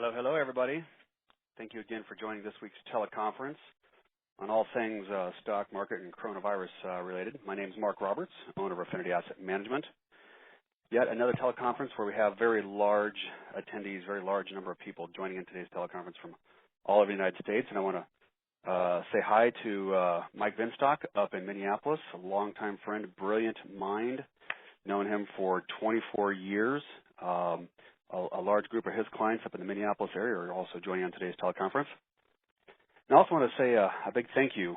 Hello, hello, everybody. Thank you again for joining this week's teleconference on all things stock market and coronavirus related. My name is Mark Roberts, owner of Affinity Asset Management. Yet another teleconference where we have very large attendees, very large number of people joining in today's teleconference from all over the United States. And I want to say hi to Mike Vinstock up in Minneapolis, a longtime friend, brilliant mind, known him for 24 years. A large group of his clients up in the Minneapolis area are also joining on today's teleconference. And I also want to say a big thank you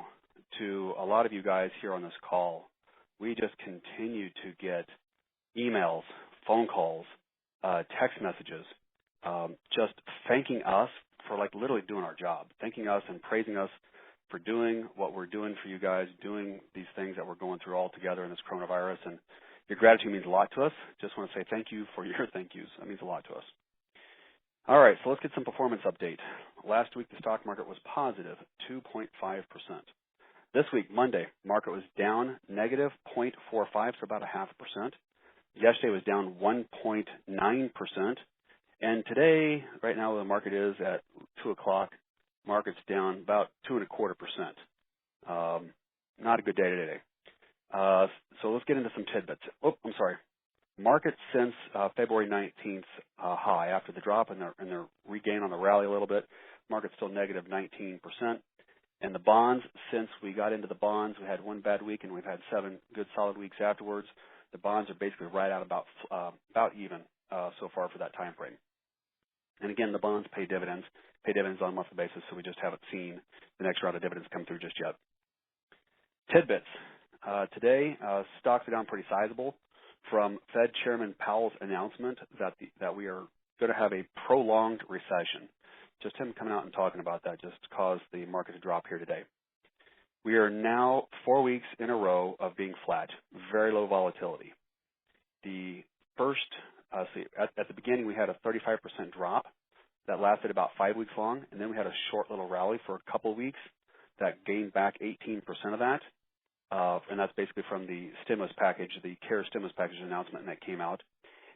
to a lot of you guys here on this call. We just continue to get emails, phone calls, text messages, just thanking us for literally doing our job, thanking us and praising us for doing what we're doing for you guys, doing these things that we're going through all together in this coronavirus. And your gratitude means a lot to us. Just want to say thank you for your thank yous. That means a lot to us. All right, so let's get some performance update. Last week, the stock market was positive 2.5%. This week, Monday, market was down negative 0.45, so about 0.5%. Yesterday was down 1.9%. And today, right now, the market is at 2 o'clock. Market's down about 2.25%. Not a good day today. So let's get into some tidbits. Oh, I'm sorry. Market since February 19th high after the drop and their regain on the rally a little bit. Market's still negative 19%. And the bonds, since we got into the bonds, we had one bad week and we've had 7 good solid weeks afterwards. The bonds are basically right out about even so far for that time frame. And again, the bonds pay dividends on a monthly basis, so we just haven't seen the next round of dividends come through just yet. Tidbits. Today, stocks are down pretty sizable from Fed Chairman Powell's announcement that we are going to have a prolonged recession. Just him coming out and talking about that just caused the market to drop here today. We are now 4 weeks in a row of being flat, very low volatility. The first, at the beginning, we had a 35% drop that lasted about 5 weeks long, and then we had a short little rally for a couple weeks that gained back 18% of that. And that's basically from the stimulus package, the CARES stimulus package announcement that came out.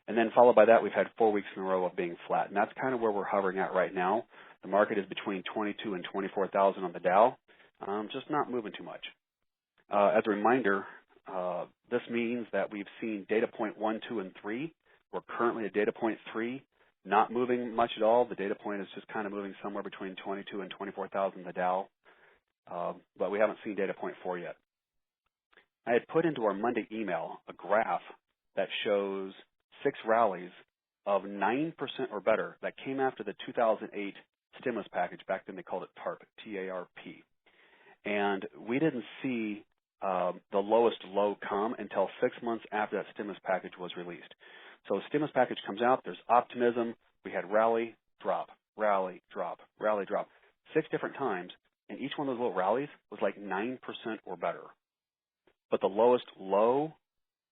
And then followed by that, we've had 4 weeks in a row of being flat. And that's kind of where we're hovering at right now. The market is between 22 and 24,000 on the Dow, just not moving too much. As a reminder, this means that we've seen data point 1, 2, and 3. We're currently at data point 3, not moving much at all. The data point is just kind of moving somewhere between 22 and 24,000 on the Dow. But we haven't seen data point 4 yet. I had put into our Monday email a graph that shows 6 rallies of 9% or better that came after the 2008 stimulus package. Back then they called it TARP, T-A-R-P. And we didn't see the lowest low come until 6 months after that stimulus package was released. So the stimulus package comes out, there's optimism, we had rally, drop, rally, drop, rally, drop. 6 different times, and each one of those little rallies was like 9% or better. But the lowest low,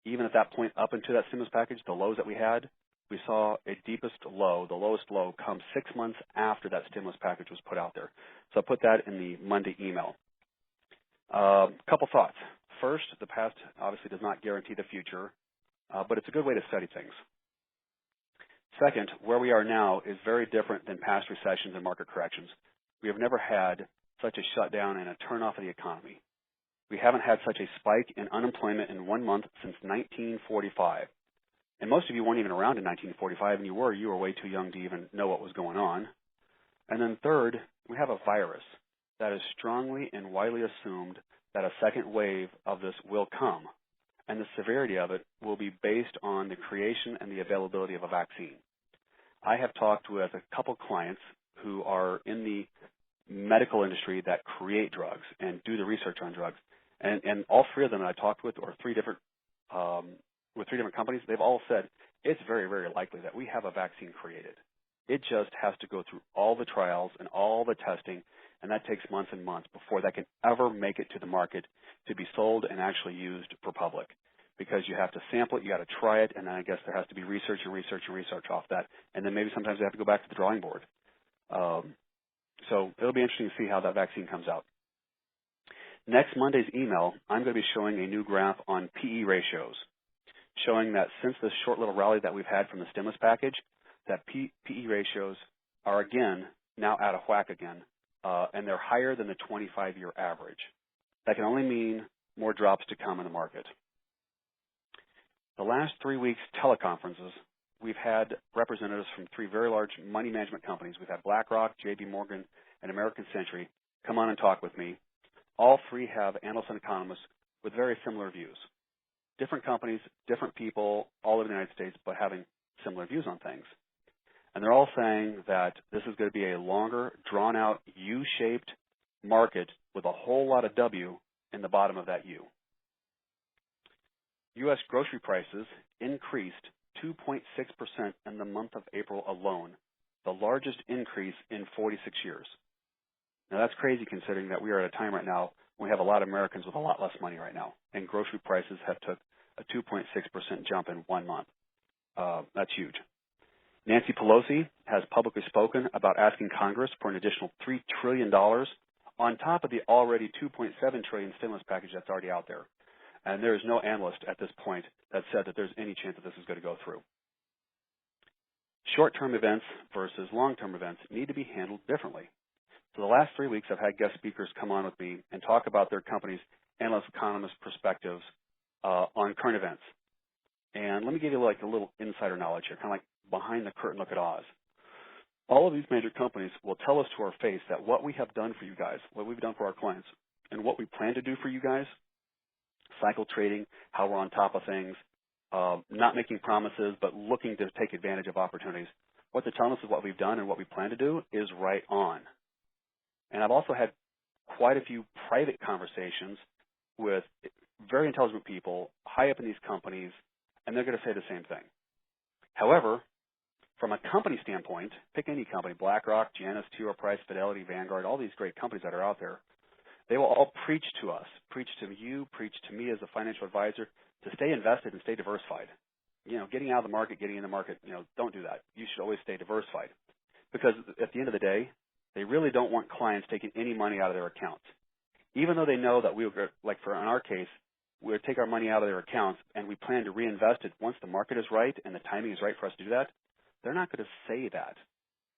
even at that point up into that stimulus package, the lows that we had, we saw a deepest low, the lowest low, come 6 months after that stimulus package was put out there. So I put that in the Monday email. Couple thoughts. First, the past obviously does not guarantee the future, but it's a good way to study things. Second, where we are now is very different than past recessions and market corrections. We have never had such a shutdown and a turn-off of the economy. We haven't had such a spike in unemployment in 1 month since 1945. And most of you weren't even around in 1945, and you were way too young to even know what was going on. And then third, we have a virus that is strongly and widely assumed that a second wave of this will come. And the severity of it will be based on the creation and the availability of a vaccine. I have talked with a couple clients who are in the medical industry that create drugs and do the research on drugs. And all 3 of them that I talked with, or 3 different companies, they've all said it's very, very likely that we have a vaccine created. It just has to go through all the trials and all the testing, and that takes months and months before that can ever make it to the market to be sold and actually used for public. Because you have to sample it, you got to try it, and then I guess there has to be research off that, and then maybe sometimes they have to go back to the drawing board. So it'll be interesting to see how that vaccine comes out. Next Monday's email, I'm going to be showing a new graph on PE ratios, showing that since this short little rally that we've had from the stimulus package, that PE ratios are again now out of whack again, and they're higher than the 25-year average. That can only mean more drops to come in the market. The last 3 weeks teleconferences, we've had representatives from 3 very large money management companies. We've had BlackRock, JP Morgan, and American Century come on and talk with me. All 3 have analysts and economists with very similar views. Different companies, different people, all over the United States, but having similar views on things. And they're all saying that this is going to be a longer, drawn-out, U-shaped market with a whole lot of W in the bottom of that U. U.S. grocery prices increased 2.6% in the month of April alone, the largest increase in 46 years. Now, that's crazy considering that we are at a time right now when we have a lot of Americans with a lot less money right now, and grocery prices have took a 2.6% jump in 1 month. That's huge. Nancy Pelosi has publicly spoken about asking Congress for an additional $3 trillion on top of the already $2.7 trillion stimulus package that's already out there. And there is no analyst at this point that said that there's any chance that this is going to go through. Short-term events versus long-term events need to be handled differently. So the last 3 weeks, I've had guest speakers come on with me and talk about their company's analyst economist perspectives on current events. And let me give you like a little insider knowledge here, kind of like behind the curtain look at Oz. All of these major companies will tell us to our face that what we have done for you guys, what we've done for our clients, and what we plan to do for you guys, cycle trading, how we're on top of things, not making promises, but looking to take advantage of opportunities. What they're telling us is what we've done and what we plan to do is right on. And I've also had quite a few private conversations with very intelligent people high up in these companies, and they're going to say the same thing. However, from a company standpoint, pick any company, BlackRock, Janus, T. Rowe Price, Fidelity, Vanguard, all these great companies that are out there, they will all preach to us, preach to you, preach to me as a financial advisor to stay invested and stay diversified. You know, getting out of the market, getting in the market, don't do that. You should always stay diversified because at the end of the day, they really don't want clients taking any money out of their accounts. Even though they know that we would, like in our case, we would take our money out of their accounts and we plan to reinvest it once the market is right and the timing is right for us to do that, they're not going to say that.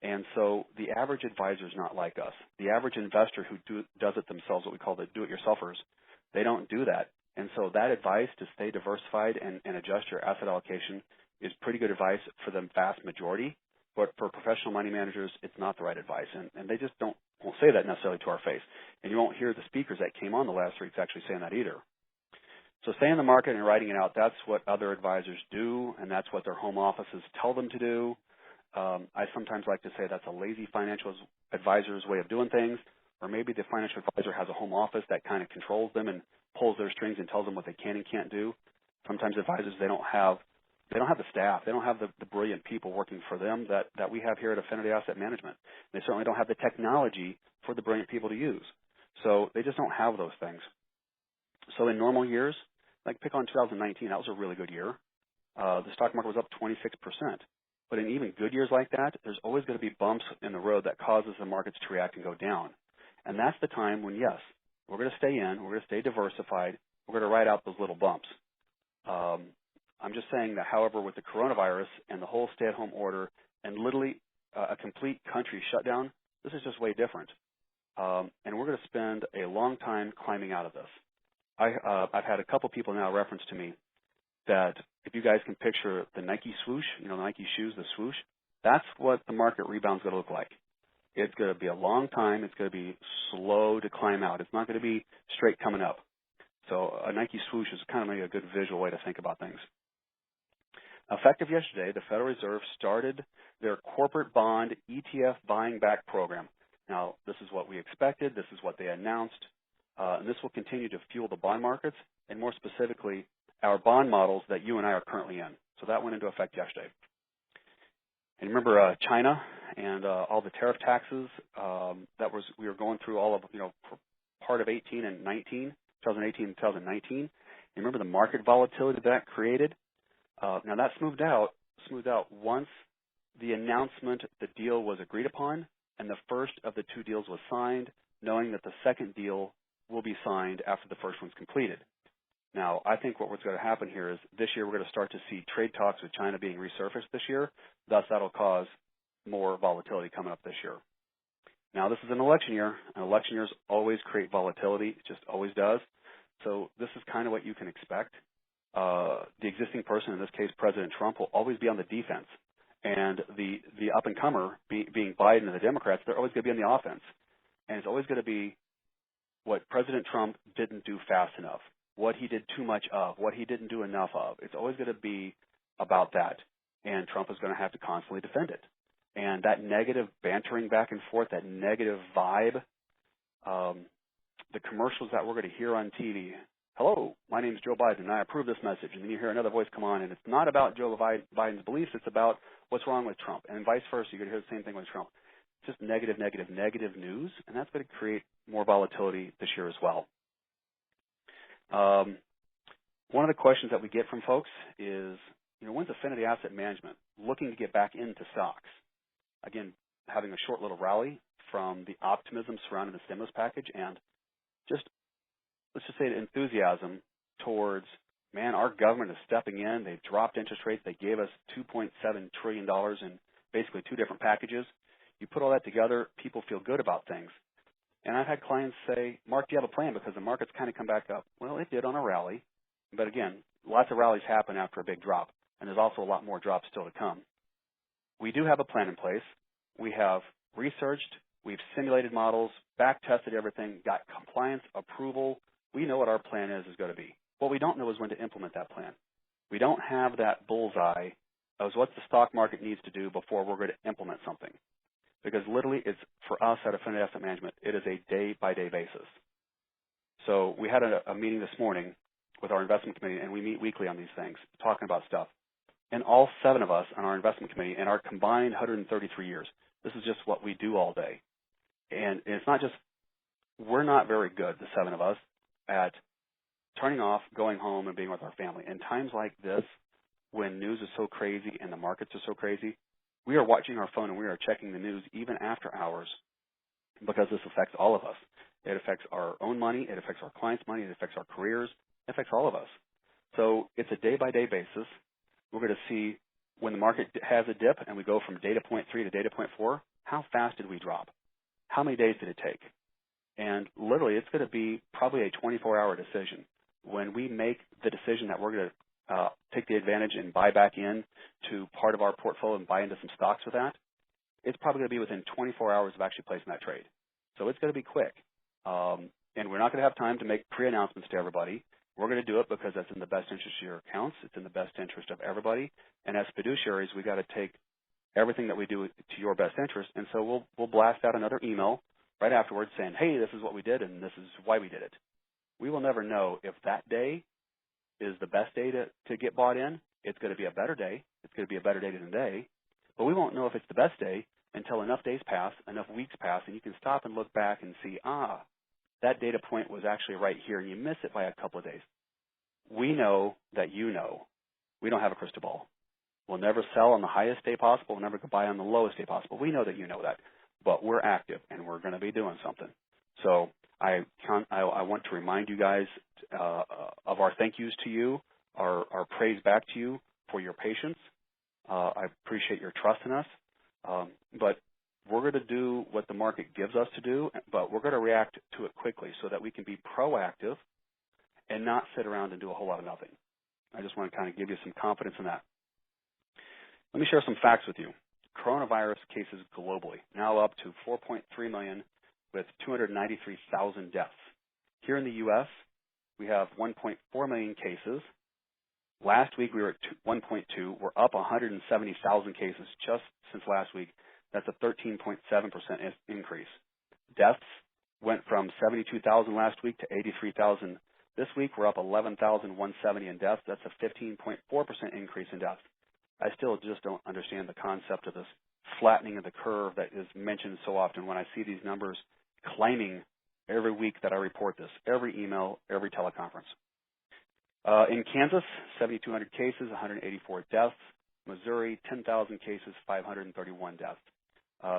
And so the average advisor is not like us. The average investor who does it themselves, what we call the do-it-yourselfers, they don't do that. And so that advice to stay diversified and adjust your asset allocation is pretty good advice for the vast majority. But for professional money managers, it's not the right advice. And they just won't say that necessarily to our face. And you won't hear the speakers that came on the last 3 weeks actually saying that either. So stay in the market and writing it out. That's what other advisors do, and that's what their home offices tell them to do. I sometimes like to say that's a lazy financial advisor's way of doing things, or maybe the financial advisor has a home office that kind of controls them and pulls their strings and tells them what they can and can't do. Sometimes advisors, they don't have the staff. They don't have the brilliant people working for them that we have here at Affinity Asset Management. They certainly don't have the technology for the brilliant people to use. So they just don't have those things. So in normal years, like pick on 2019, that was a really good year. The stock market was up 26%. But in even good years like that, there's always going to be bumps in the road that causes the markets to react and go down. And that's the time when, yes, we're going to stay in, we're going to stay diversified, we're going to ride out those little bumps. I'm just saying that, however, with the coronavirus and the whole stay-at-home order and literally a complete country shutdown, this is just way different. And we're going to spend a long time climbing out of this. I've had a couple people now reference to me that if you guys can picture the Nike swoosh, the Nike shoes, the swoosh, that's what the market rebound's going to look like. It's going to be a long time. It's going to be slow to climb out. It's not going to be straight coming up. So a Nike swoosh is kind of maybe a good visual way to think about things. Effective yesterday, the Federal Reserve started their corporate bond ETF buying back program. Now, this is what we expected. This is what they announced. And this will continue to fuel the bond markets and more specifically our bond models that you and I are currently in. So that went into effect yesterday. And remember China and all the tariff taxes we were going through all of, for part of 18 and 19, 2018 and 2019. And remember the market volatility that created? Now that smoothed out once the announcement, the deal was agreed upon, and the first of the 2 deals was signed, knowing that the second deal will be signed after the first one's completed. Now, I think what's going to happen here is this year we're going to start to see trade talks with China being resurfaced this year. Thus, that'll cause more volatility coming up this year. Now, this is an election year, and election years always create volatility. It just always does. So this is kind of what you can expect. The existing person, in this case President Trump, will always be on the defense. And the up-and-comer, being Biden and the Democrats, they're always going to be on the offense. And it's always going to be what President Trump didn't do fast enough, what he did too much of, what he didn't do enough of. It's always going to be about that. And Trump is going to have to constantly defend it. And that negative bantering back and forth, that negative vibe, the commercials that we're going to hear on TV, hello, my name is Joe Biden, and I approve this message. And then you hear another voice come on, and it's not about Joe Biden's beliefs. It's about what's wrong with Trump. And vice versa, you're going to hear the same thing with Trump. Just negative, negative, negative news, and that's going to create more volatility this year as well. One of the questions that we get from folks is, when's Affinity Asset Management looking to get back into stocks? Again, having a short little rally from the optimism surrounding the stimulus package and let's just say the enthusiasm towards, man, our government is stepping in. They've dropped interest rates. They gave us $2.7 trillion in basically 2 different packages. You put all that together, people feel good about things. And I've had clients say, Mark, do you have a plan? Because the market's kind of come back up. Well, it did on a rally. But again, lots of rallies happen after a big drop. And there's also a lot more drops still to come. We do have a plan in place. We have researched, we've simulated models, back-tested everything, got compliance, approval. We know what our plan is going to be. What we don't know is when to implement that plan. We don't have that bullseye of what the stock market needs to do before we're going to implement something. Because literally, it's for us at Affinity Asset Management, it is a day-by-day basis. So we had a meeting this morning with our investment committee, and we meet weekly on these things, talking about stuff. And all 7 of us on our investment committee in our combined 133 years, this is just what we do all day. And it's not just, we're not very good, the 7 of us, at turning off, going home, and being with our family. In times like this, when news is so crazy and the markets are so crazy, we are watching our phone and we are checking the news even after hours because this affects all of us. It affects our own money. It affects our clients' money. It affects our careers. It affects all of us. So it's a day-by-day basis. We're going to see when the market has a dip and we go from data point 3 to data point 4, how fast did we drop? How many days did it take? And literally, it's going to be probably a 24-hour decision. When we make the decision that we're going to take the advantage and buy back in to part of our portfolio and buy into some stocks with that, it's probably going to be within 24 hours of actually placing that trade. So it's going to be quick. And we're not going to have time to make pre-announcements to everybody. We're going to do it because that's in the best interest of your accounts. It's in the best interest of everybody. And as fiduciaries, we got to take everything that we do to your best interest. And so we'll blast out another email right afterwards saying, hey, this is what we did and this is why we did it. We will never know if that day is the best day to get bought in. It's going to be a better day. It's going to be a better day than today. But we won't know if it's the best day until enough days pass, enough weeks pass, and you can stop and look back and see, that data point was actually right here, and you miss it by a couple of days. We know that you know. We don't have a crystal ball. We'll never sell on the highest day possible. We'll never buy on the lowest day possible. We know that you know that. But we're active, and we're going to be doing something. So I want to remind you guys of our thank yous to you, our praise back to you for your patience. I appreciate your trust in us. But we're going to do what the market gives us to do, but we're going to react to it quickly so that we can be proactive and not sit around and do a whole lot of nothing. I just want to kind of give you some confidence in that. Let me share some facts with you. Coronavirus cases globally, now up to 4.3 million with 293,000 deaths. Here in the U.S., we have 1.4 million cases. Last week, we were at 1.2. We're up 170,000 cases just since last week. That's a 13.7% increase. Deaths went from 72,000 last week to 83,000 this week. We're up 11,170 in deaths. That's a 15.4% increase in deaths. I still just don't understand the concept of this flattening of the curve that is mentioned so often when I see these numbers claiming every week that I report this, every email, every teleconference. In Kansas, 7,200 cases, 184 deaths. Missouri, 10,000 cases, 531 deaths.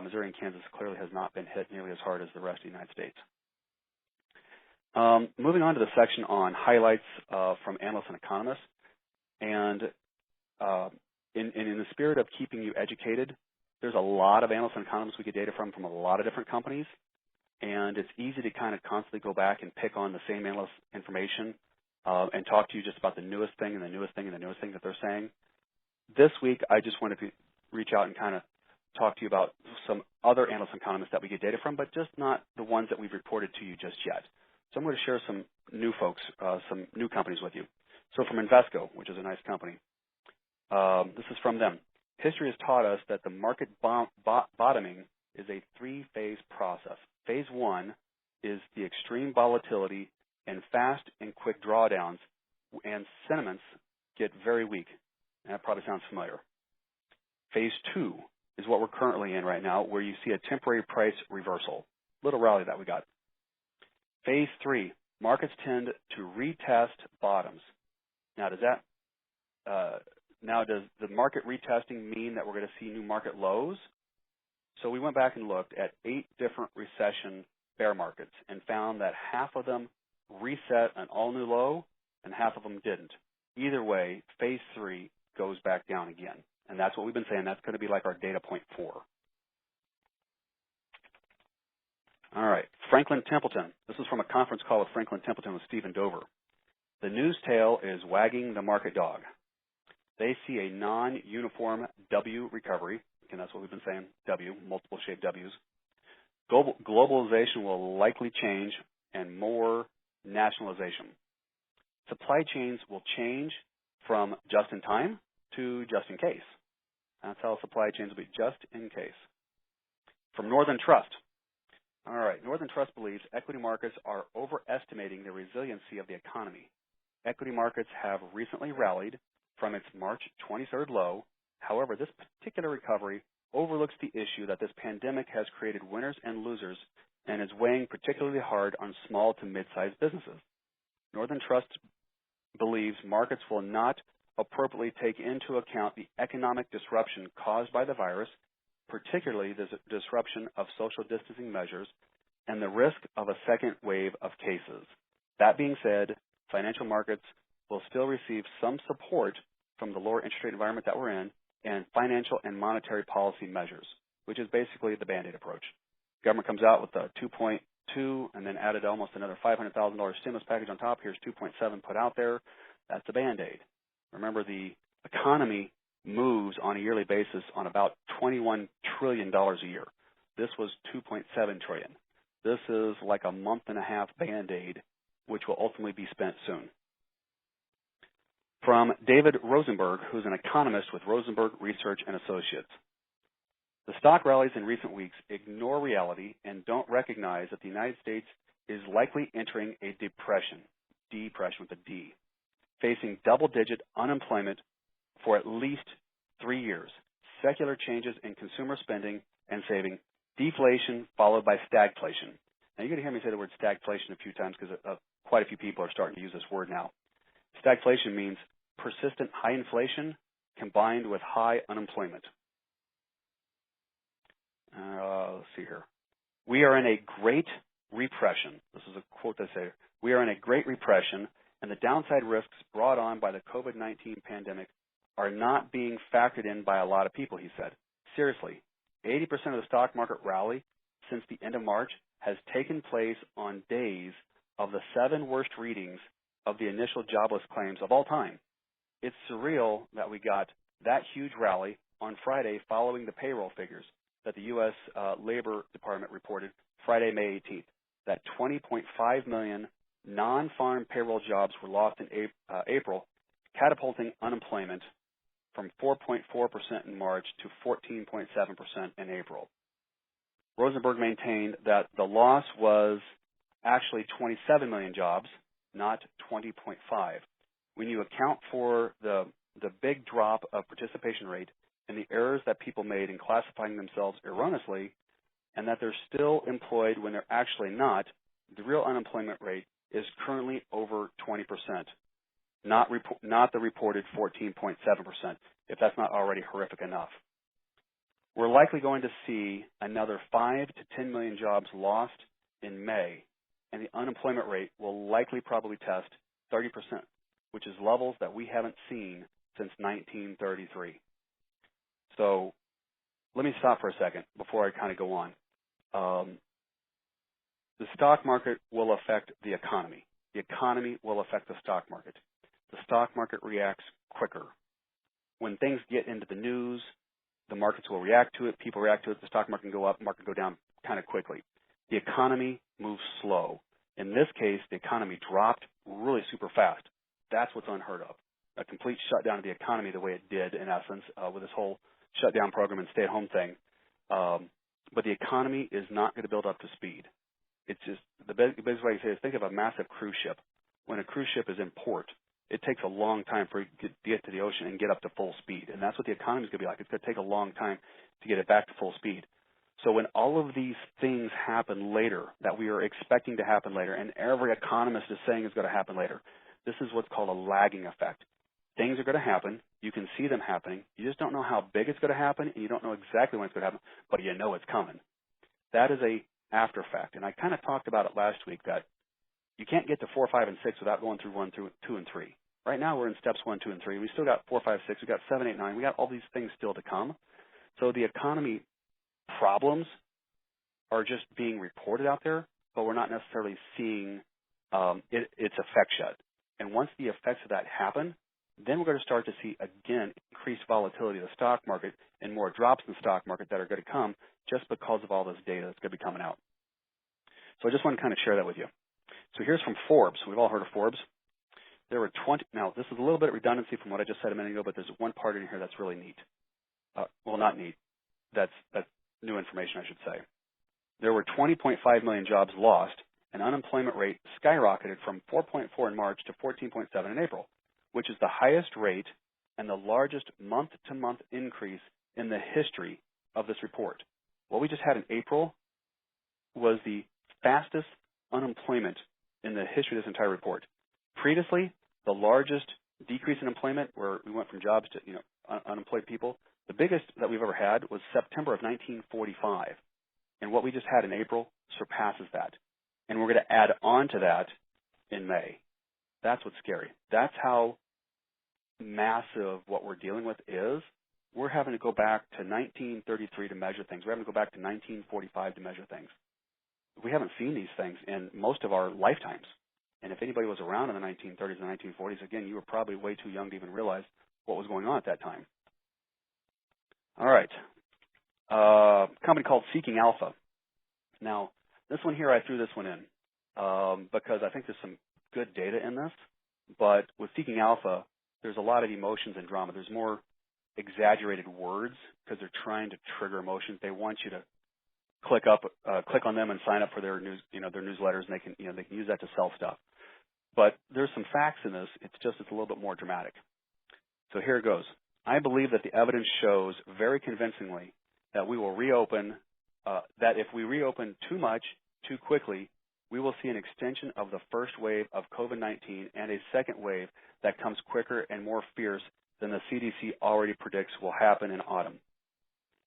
Missouri and Kansas clearly has not been hit nearly as hard as the rest of the United States. Moving on to the section on highlights from analysts and economists. And in the spirit of keeping you educated, There's a lot of analysts and economists we get data from a lot of different companies, and it's easy to kind of constantly go back and pick on the same analyst information and talk to you just about the newest thing and the newest thing and the newest thing that they're saying. This week, I just wanted to reach out and kind of talk to you about some other analysts and economists that we get data from, but just not the ones that we've reported to you just yet. So I'm going to share some new folks, some new companies with you. So from Invesco, which is a nice company, this is from them. History has taught us that the market bottoming is a three-phase process. Phase one is the extreme volatility and fast and quick drawdowns, and sentiments get very weak. And that probably sounds familiar. Phase two is what we're currently in right now, where you see a temporary price reversal, little rally that we got. Phase three, markets tend to retest bottoms. Now, does the market retesting mean that we're going to see new market lows? So we went back and looked at 8 different recession bear markets and found that half of them reset an all-new low and half of them didn't. Either way, phase three goes back down again. And that's what we've been saying. That's going to be like our data point 4. All right, Franklin Templeton. This is from a conference call with Franklin Templeton with Stephen Dover. The news tail is wagging the market dog. They see a non-uniform W recovery, and that's what we've been saying, W, multiple shaped Ws. Globalization will likely change and more nationalization. Supply chains will change from just in time to just in case. That's how supply chains will be, just in case. From Northern Trust. All right, Northern Trust believes equity markets are overestimating the resiliency of the economy. Equity markets have recently rallied from its March 23rd low. However, this particular recovery overlooks the issue that this pandemic has created winners and losers and is weighing particularly hard on small to mid-sized businesses. Northern Trust believes markets will not appropriately take into account the economic disruption caused by the virus, particularly the disruption of social distancing measures and the risk of a second wave of cases. That being said, financial markets will still receive some support from the lower interest rate environment that we're in and financial and monetary policy measures, which is basically the Band-Aid approach. Government comes out with a 2.2 and then added almost another $500,000 stimulus package on top. Here's 2.7 put out there. That's the Band-Aid. Remember, the economy moves on a yearly basis on about $21 trillion a year. This was $2.7 trillion. This is like a month and a half Band-Aid, which will ultimately be spent soon. From David Rosenberg, who's an economist with Rosenberg Research and Associates. The stock rallies in recent weeks ignore reality and don't recognize that the United States is likely entering a depression with a D, facing double-digit unemployment for at least 3 years, secular changes in consumer spending and saving, deflation followed by stagflation. Now, you're going to hear me say the word stagflation a few times because quite a few people are starting to use this word now. Stagflation means persistent high inflation combined with high unemployment. Let's see here. We are in a great repression. This is a quote they say. We are in a great repression, and the downside risks brought on by the COVID-19 pandemic are not being factored in by a lot of people, he said. Seriously, 80% of the stock market rally since the end of March has taken place on days of the 7 worst readings of the initial jobless claims of all time. It's surreal that we got that huge rally on Friday following the payroll figures that the U.S. Labor Department reported Friday, May 18th, that 20.5 million non-farm payroll jobs were lost in April, catapulting unemployment from 4.4% in March to 14.7% in April. Rosenberg maintained that the loss was actually 27 million jobs, not 20.5. When you account for the big drop of participation rate and the errors that people made in classifying themselves erroneously, and that they're still employed when they're actually not, the real unemployment rate is currently over 20%, not the reported 14.7%, if that's not already horrific enough. We're likely going to see another 5 to 10 million jobs lost in May, and the unemployment rate will likely probably test 30%, which is levels that we haven't seen since 1933. So let me stop for a second before I kind of go on. The stock market will affect the economy. The economy will affect the stock market. The stock market reacts quicker. When things get into the news, the markets will react to it. People react to it. The stock market can go up, market can go down kind of quickly. The economy moves slow. In this case, the economy dropped really super fast. That's what's unheard of. A complete shutdown of the economy the way it did, in essence, with this whole shutdown program and stay-at-home thing. But the economy is not going to build up to speed. It's just the biggest way to say it is think of a massive cruise ship. When a cruise ship is in port, it takes a long time for it to get to the ocean and get up to full speed. And that's what the economy is going to be like. It's going to take a long time to get it back to full speed. So when all of these things happen later that we are expecting to happen later, and every economist is saying is going to happen later, this is what's called a lagging effect. Things are going to happen. You can see them happening. You just don't know how big it's going to happen, and you don't know exactly when it's going to happen, but you know it's coming. That is a after effect. And I kind of talked about it last week that you can't get to 4, 5, and 6 without going through 1, through 2, and 3. Right now we're in steps 1, 2, and 3. We still got 4, 5, 6. We got 7, 8, 9. We got all these things still to come. So the economy problems are just being reported out there, but we're not necessarily seeing its effects yet. And once the effects of that happen, then we're going to start to see, again, increased volatility of the stock market and more drops in the stock market that are going to come just because of all this data that's going to be coming out. So I just want to kind of share that with you. So here's from Forbes. We've all heard of Forbes. There were 20. Now, this is a little bit of redundancy from what I just said a minute ago, but there's one part in here that's really neat. Well, not neat. That's new information, I should say. There were 20.5 million jobs lost, and unemployment rate skyrocketed from 4.4 in March to 14.7 in April, which is the highest rate and the largest month-to-month increase in the history of this report. What we just had in April was the fastest unemployment in the history of this entire report. Previously, the largest decrease in employment, where we went from jobs to unemployed people, the biggest that we've ever had was September of 1945. And what we just had in April surpasses that. And we're going to add on to that in May. That's what's scary. That's how massive what we're dealing with is. We're having to go back to 1933 to measure things. We're having to go back to 1945 to measure things. We haven't seen these things in most of our lifetimes. And if anybody was around in the 1930s and 1940s, again, you were probably way too young to even realize what was going on at that time. All right. A company called Seeking Alpha. Now, this one here, I threw this one in because I think there's some good data in this. But with Seeking Alpha, there's a lot of emotions and drama. There's more exaggerated words because they're trying to trigger emotions. They want you to click on them and sign up for their their newsletters, and they can use that to sell stuff. But there's some facts in this. It's a little bit more dramatic. So here it goes. I believe that the evidence shows very convincingly that we will reopen. That if we reopen too much, too quickly, we will see an extension of the first wave of COVID-19 and a second wave that comes quicker and more fierce than the CDC already predicts will happen in autumn.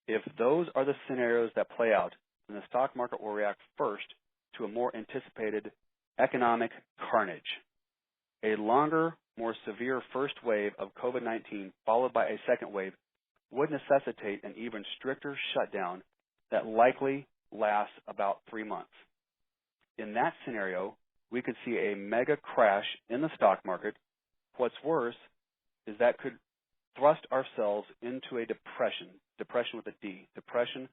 If those are the scenarios that play out, then the stock market will react first to a more anticipated economic carnage. A longer, more severe first wave of COVID-19 followed by a second wave would necessitate an even stricter shutdown that likely lasts about 3 months. In that scenario, we could see a mega crash in the stock market. What's worse is that could thrust ourselves into a depression with a D, depression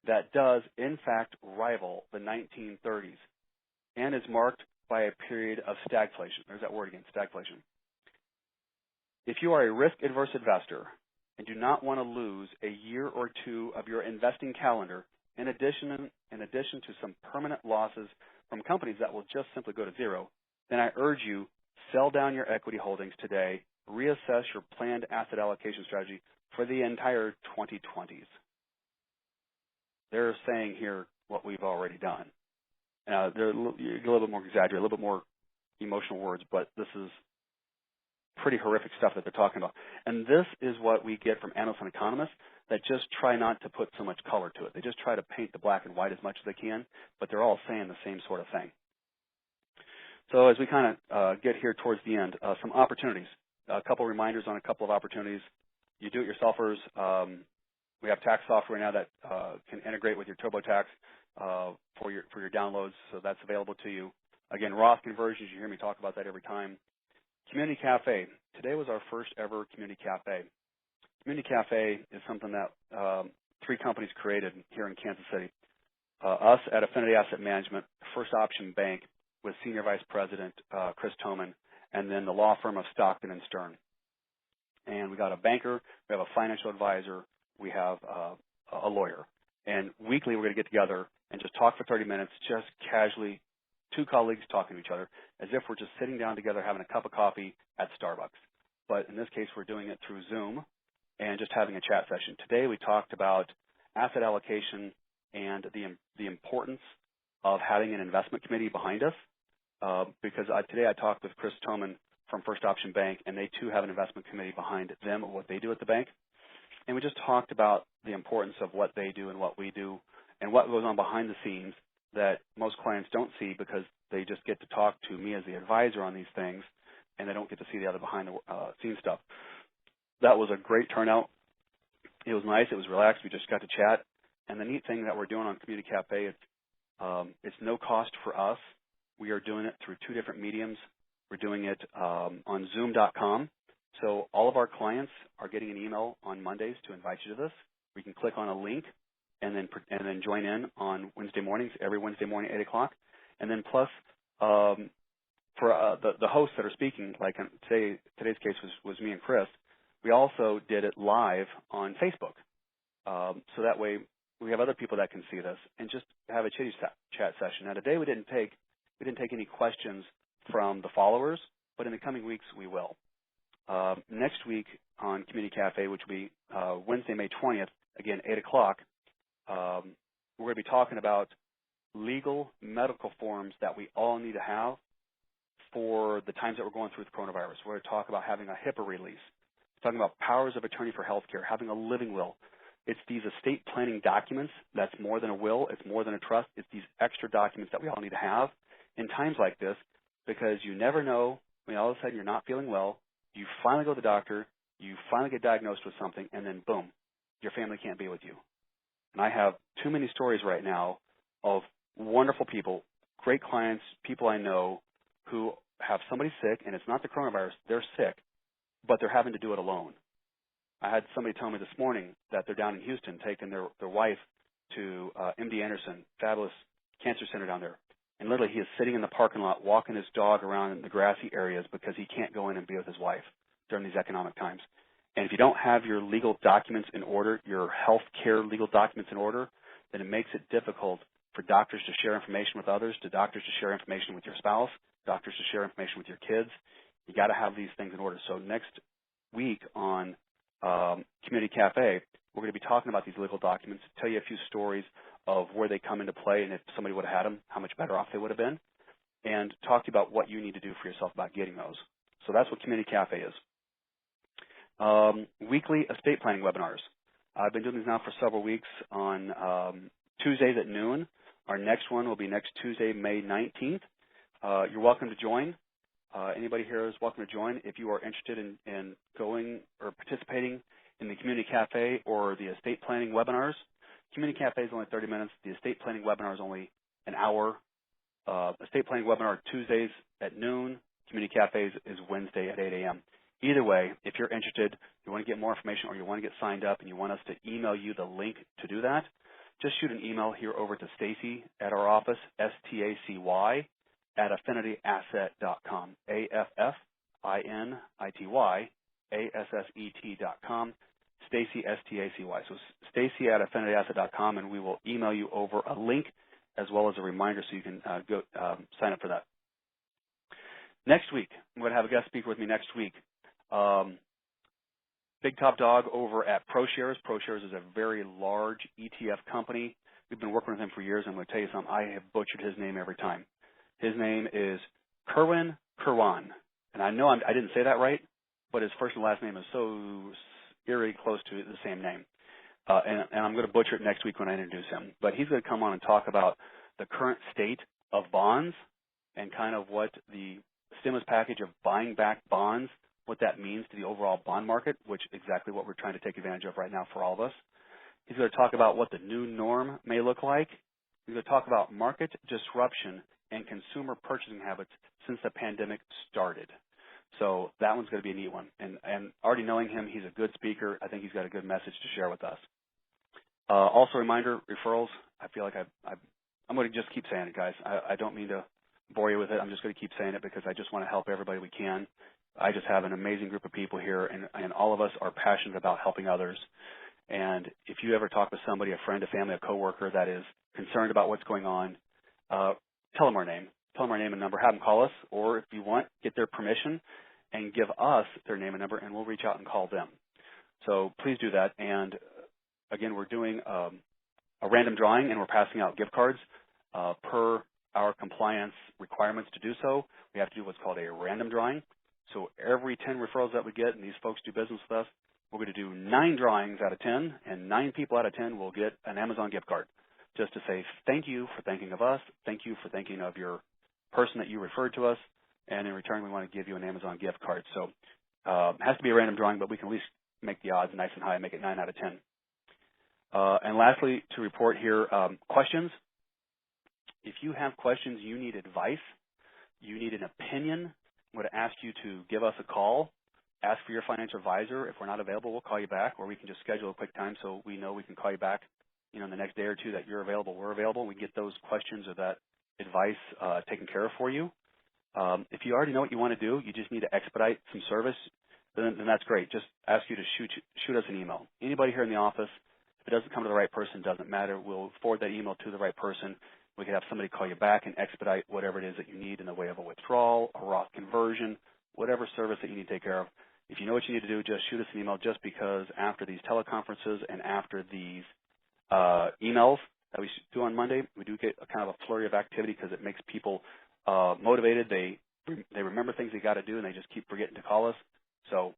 that does, in fact, rival the 1930s and is marked by a period of stagflation. There's that word again, stagflation. If you are a risk-averse investor and do not want to lose a year or two of your investing calendar, in addition to some permanent losses from companies that will just simply go to zero, then I urge you, sell down your equity holdings today, reassess your planned asset allocation strategy for the entire 2020s. They're saying here what we've already done. They're a little bit more exaggerated, a little bit more emotional words, but this is pretty horrific stuff that they're talking about. And this is what we get from analysts and economists that just try not to put so much color to it. They just try to paint the black and white as much as they can, but they're all saying the same sort of thing. So as we kind of get here towards the end, some opportunities. A couple reminders on a couple of opportunities. You do-it-yourselfers, We have tax software now that can integrate with your TurboTax for your downloads, so that's available to you. Again, Roth conversions, you hear me talk about that every time. Community Cafe. Today was our first ever Community Cafe. Community Cafe is something that 3 companies created here in Kansas City. Us at Affinity Asset Management, First Option Bank with Senior Vice President Chris Toman, and then the law firm of Stockton and Stern. And we got a banker, we have a financial advisor, we have a lawyer. And weekly we're going to get together and just talk for 30 minutes, just casually, 2 colleagues talking to each other, as if we're just sitting down together having a cup of coffee at Starbucks. But in this case, we're doing it through Zoom and just having a chat session. Today we talked about asset allocation and the importance of having an investment committee behind us, because today I talked with Chris Toman from First Option Bank, and they too have an investment committee behind them of what they do at the bank. And we just talked about the importance of what they do and what we do and what goes on behind the scenes that most clients don't see, because they just get to talk to me as the advisor on these things, and they don't get to see the other behind the scenes stuff. That was a great turnout. It was nice. It was relaxed. We just got to chat. And the neat thing that we're doing on Community Cafe, it's no cost for us. We are doing it through 2 different mediums. We're doing it on Zoom.com. So all of our clients are getting an email on Mondays to invite you to this. We can click on a link and then join in on Wednesday mornings, every Wednesday morning, 8 o'clock. And then plus, for the hosts that are speaking, like today's case was me and Chris, we also did it live on Facebook. So that way we have other people that can see this and just have a chitty chat session. Now today we didn't take any questions from the followers, but in the coming weeks we will. Next week on Community Cafe, which will be Wednesday, May 20th, again 8 o'clock, we're going to be talking about legal medical forms that we all need to have for the times that we're going through with coronavirus. We're going to talk about having a HIPAA release, talking about powers of attorney for health care, having a living will. It's these estate planning documents that's more than a will. It's more than a trust. It's these extra documents that we all need to have in times like this, because you never know when all of a sudden you're not feeling well, you finally go to the doctor, you finally get diagnosed with something, and then boom, your family can't be with you. And I have too many stories right now of wonderful people, great clients, people I know who have somebody sick, and it's not the coronavirus, they're sick, but they're having to do it alone. I had somebody tell me this morning that they're down in Houston taking their wife to MD Anderson, fabulous cancer center down there. And literally he is sitting in the parking lot walking his dog around in the grassy areas because he can't go in and be with his wife during these economic times. And if you don't have your legal documents in order, your health care legal documents in order, then it makes it difficult for doctors to share information with others, to doctors to share information with your spouse, doctors to share information with your kids. You got to have these things in order. So next week on Community Cafe, we're going to be talking about these legal documents, tell you a few stories of where they come into play, and if somebody would have had them, how much better off they would have been, and talk to you about what you need to do for yourself about getting those. So that's what Community Cafe is. Weekly estate planning webinars. I've been doing these now for several weeks on Tuesdays at noon. Our next one will be next Tuesday, May 19th. You're welcome to join. Anybody here is welcome to join. If you are interested in going or participating in the Community Cafe or the estate planning webinars, Community Cafe is only 30 minutes. The estate planning webinar is only an hour. Estate planning webinar Tuesdays at noon. Community Cafe is Wednesday at 8 a.m. Either way, if you're interested, you want to get more information or you want to get signed up and you want us to email you the link to do that, just shoot an email here over to Stacy at our office, STACY, at affinityasset.com, AFFINITYASSET.com, Stacy, STACY. So Stacy at affinityasset.com, and we will email you over a link as well as a reminder so you can go sign up for that. Next week, I'm going to have a guest speaker with me next week. Big top dog over at ProShares. ProShares is a very large ETF company. We've been working with him for years. I'm going to tell you something. I have butchered his name every time. His name is Kerwin Kerwan. And I know I didn't say that right, but his first and last name is so eerily close to the same name. And I'm going to butcher it next week when I introduce him. But he's going to come on and talk about the current state of bonds and kind of what the stimulus package of buying back bonds, what that means to the overall bond market, which is exactly what we're trying to take advantage of right now for all of us. He's going to talk about what the new norm may look like. He's going to talk about market disruption and consumer purchasing habits since the pandemic started. So that one's going to be a neat one. And already knowing him, he's a good speaker. I think he's got a good message to share with us. Also, a reminder, referrals. I feel like I'm going to just keep saying it, guys. I don't mean to bore you with it. I'm just going to keep saying it because I just want to help everybody we can. I just have an amazing group of people here, and all of us are passionate about helping others. And if you ever talk with somebody, a friend, a family, a coworker that is concerned about what's going on, tell them our name. Tell them our name and number. Have them call us, or if you want, get their permission and give us their name and number, and we'll reach out and call them. So please do that. And again, we're doing a random drawing, and we're passing out gift cards per our compliance requirements to do so. We have to do what's called a random drawing. So every 10 referrals that we get, and these folks do business with us, we're going to do 9 drawings out of 10, and 9 people out of 10 will get an Amazon gift card, just to say thank you for thinking of us, thank you for thinking of your person that you referred to us, and in return we want to give you an Amazon gift card. So it has to be a random drawing, but we can at least make the odds nice and high and make it 9 out of 10. And lastly, to report here, questions. If you have questions, you need advice, you need an opinion, I'm going to ask you to give us a call. Ask for your financial advisor. If we're not available, we'll call you back, or we can just schedule a quick time so we know we can call you back, in the next day or two that you're available, we're available. We get those questions or that advice taken care of for you. If you already know what you want to do, you just need to expedite some service, then that's great. Just ask you to shoot us an email. Anybody here in the office, if it doesn't come to the right person, doesn't matter. We'll forward that email to the right person. We can have somebody call you back and expedite whatever it is that you need in the way of a withdrawal, a Roth conversion, whatever service that you need to take care of. If you know what you need to do, just shoot us an email, just because after these teleconferences and after these emails that we do on Monday, we do get a kind of a flurry of activity because it makes people motivated. They remember things they got to do, and they just keep forgetting to call us. So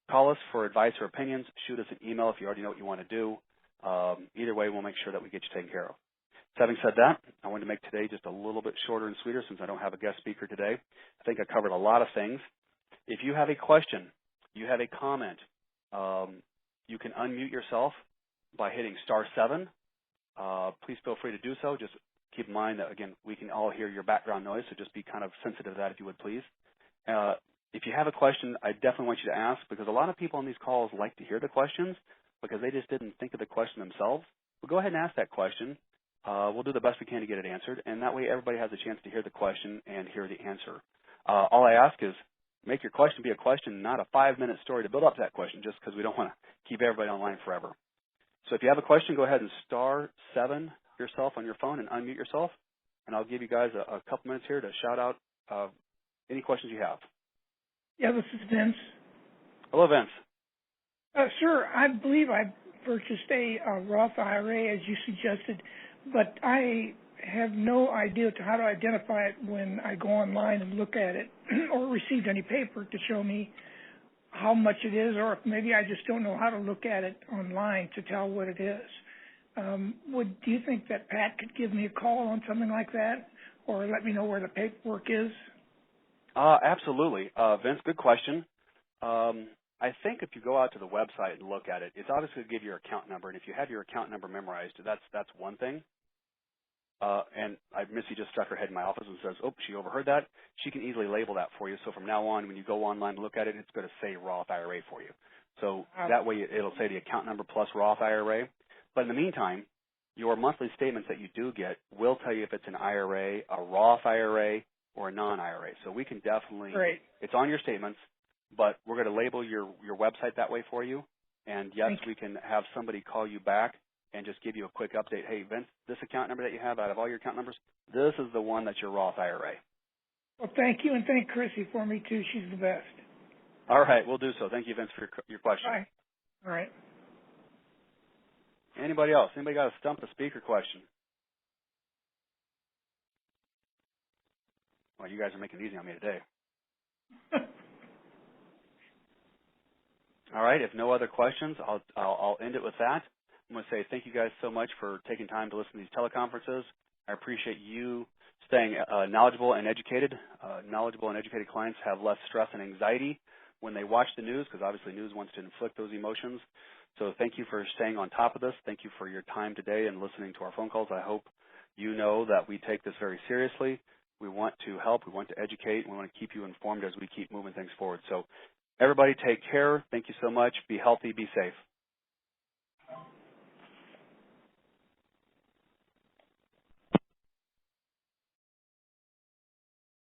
call us for advice or opinions. Shoot us an email if you already know what you want to do. Either way, we'll make sure that we get you taken care of. So having said that, I wanted to make today just a little bit shorter and sweeter since I don't have a guest speaker today. I think I covered a lot of things. If you have a question, you have a comment, you can unmute yourself by hitting *7. Please feel free to do so. Just keep in mind that, again, we can all hear your background noise, so just be kind of sensitive to that if you would, please. If you have a question, I definitely want you to ask, because a lot of people on these calls like to hear the questions because they just didn't think of the question themselves. Well, go ahead and ask that question. We'll do the best we can to get it answered, and that way everybody has a chance to hear the question and hear the answer. All I ask is make your question be a question, not a 5-minute story to build up to that question, just because we don't want to keep everybody online forever. So if you have a question, go ahead and *7 yourself on your phone and unmute yourself, and I'll give you guys a couple minutes here to shout out any questions you have. Yeah, this is Vince. Hello, Vince. Sir, I believe I purchased a Roth IRA, as you suggested, but I have no idea to how to identify it when I go online and look at it or received any paper to show me how much it is, or if maybe I just don't know how to look at it online to tell what it is. Do you think that Pat could give me a call on something like that, or let me know where the paperwork is? Absolutely. Vince, good question. I think if you go out to the website and look at it, it's obviously going to give your account number, and if you have your account number memorized, that's one thing. And Missy just stuck her head in my office and says, oh, she overheard that. She can easily label that for you. So from now on, when you go online and look at it, it's going to say Roth IRA for you. So that way it'll say the account number plus Roth IRA. But in the meantime, your monthly statements that you do get will tell you if it's an IRA, a Roth IRA, or a non-IRA. So we can definitely, it's on your statements, but we're going to label your website that way for you. And yes, we can have somebody call you back and just give you a quick update. Hey, Vince, this account number that you have out of all your account numbers, this is the one that's your Roth IRA. Well, thank you, and thank Chrissy for me, too. She's the best. All right, we'll do so. Thank you, Vince, for your question. Bye. All right. Anybody else? Anybody got a stump the speaker question? Well, you guys are making it easy on me today. All right, if no other questions, I'll end it with that. I'm going to say thank you guys so much for taking time to listen to these teleconferences. I appreciate you staying knowledgeable and educated. Knowledgeable and educated clients have less stress and anxiety when they watch the news, because obviously news wants to inflict those emotions. So thank you for staying on top of this. Thank you for your time today and listening to our phone calls. I hope you know that we take this very seriously. We want to help. We want to educate. We want to keep you informed as we keep moving things forward. So everybody take care. Thank you so much. Be healthy. Be safe.